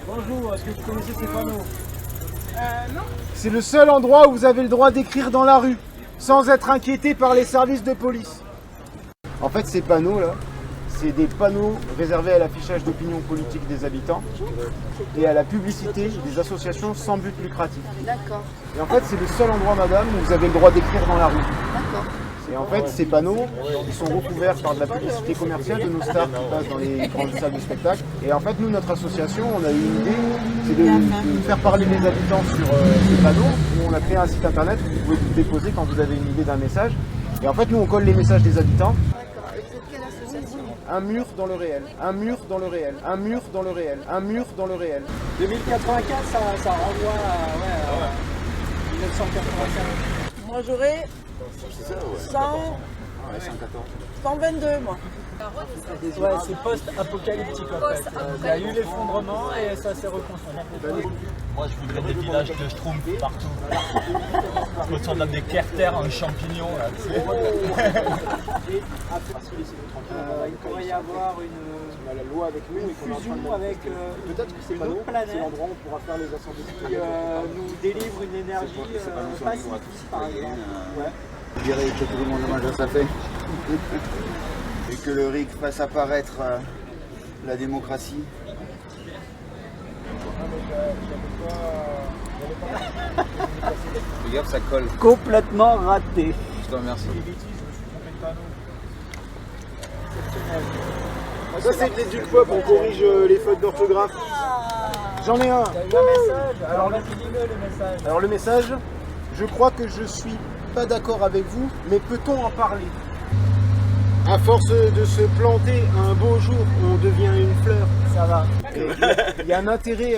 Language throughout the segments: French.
Bonjour, est-ce que vous connaissez ces panneaux? Non. C'est le seul endroit où vous avez le droit d'écrire dans la rue, sans être inquiété par les services de police. En fait, ces panneaux-là, c'est des panneaux réservés à l'affichage d'opinion politique des habitants et à la publicité des associations sans but lucratif. D'accord. Et en fait, c'est le seul endroit, madame, où vous avez le droit d'écrire dans la rue. D'accord. Et en fait, ces panneaux, ils sont recouverts par de la publicité commerciale de nos stars qui passent dans les grandes salles de spectacle. Et en fait, nous, notre association, on a eu une idée, c'est de faire parler les habitants sur ces panneaux. Nous, on a créé un site internet où vous pouvez vous déposer quand vous avez une idée d'un message. Et en fait, nous, on colle les messages des habitants. D'accord. Et vous êtes quelle association? Un mur dans le réel, un mur dans le réel, un mur dans le réel, un mur dans le réel. 2095, ça renvoie à 1995. Moi j'aurais 122 moi. Ouais, c'est post-apocalyptique en fait. Il y a eu l'effondrement et ça s'est reconstruit. Moi, je voudrais des villages de Schtroumpfs partout. Autour de des Kerter en champignons. Là, tu sais. Il pourrait y avoir On a la loi avec nous et qu'on est en train de fusion avec peut-être que ces une panneaux, autre planète c'est l'endroit où on pourra faire les assemblées qui citoyennes. nous délivre une énergie pacifique par exemple. Ouais. Je dirais que tout le monde mange à sa faim et que le RIC fasse apparaître la démocratie. Fais gaffe, ça colle. Complètement raté. Je te remercie. Ça, c'est de l'éduc pop, on corrige les fautes d'orthographe. J'en ai un. Il y a eu un message. Alors là, tu dis le message. Alors le message, je crois que je suis pas d'accord avec vous, mais peut-on en parler? À force de se planter, un beau jour, on devient une fleur. Ça va. Il y a un intérêt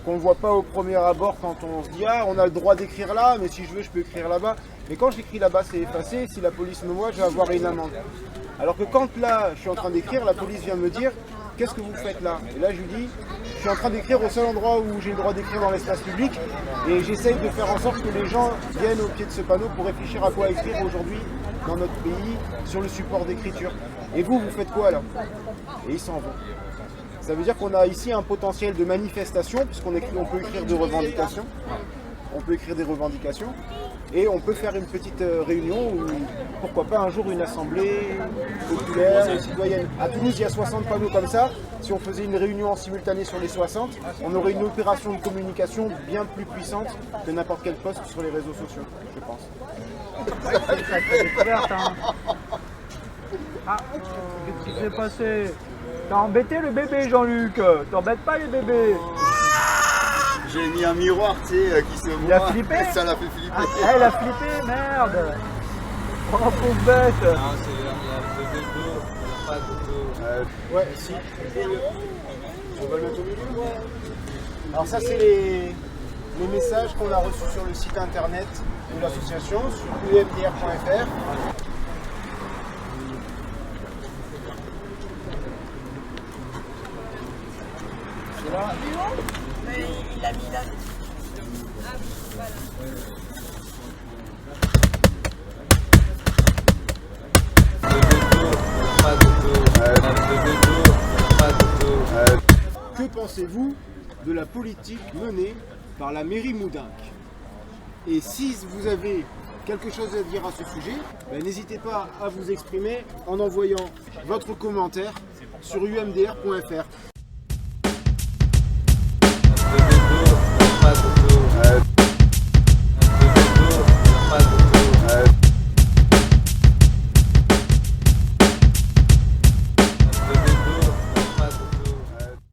qu'on ne voit pas au premier abord quand on se dit ah on a le droit d'écrire là, mais si je veux je peux écrire là-bas. Mais quand j'écris là-bas c'est effacé, si la police me voit je vais avoir une amende. Alors que quand là je suis en train d'écrire, la police vient me dire qu'est-ce que vous faites là? Et là je lui dis je suis en train d'écrire au seul endroit où j'ai le droit d'écrire dans l'espace public et j'essaye de faire en sorte que les gens viennent au pied de ce panneau pour réfléchir à quoi écrire aujourd'hui dans notre pays sur le support d'écriture. Et vous faites quoi là? Et ils s'en vont. Ça veut dire qu'on a ici un potentiel de manifestation, puisqu'on peut écrire des revendications. On peut écrire des revendications. Et on peut faire une petite réunion ou pourquoi pas un jour une assemblée populaire, citoyenne. À Toulouse, il y a 60 panneaux comme ça. Si on faisait une réunion en simultané sur les 60, on aurait une opération de communication bien plus puissante que n'importe quel poste sur les réseaux sociaux, je pense. Découverte, hein. Ah, qu'est-ce qui s'est passé? T'as embêté le bébé, Jean-Luc. T'embêtes pas les bébés. J'ai mis un miroir, tu sais, qui se Il a voit. flippé. Ça l'a fait flipper. Ah, elle a flippé, merde. Oh, pauvre bête. Ouais, si. On va le mettre au milieu. Alors ça c'est les messages qu'on a reçus sur le site internet de l'association, sur umdr.fr. C'est là. Mais il a mis là. Que pensez-vous de la politique menée par la mairie Moudinque? Et si vous avez quelque chose à dire à ce sujet, ben, n'hésitez pas à vous exprimer en envoyant votre commentaire sur umdr.fr.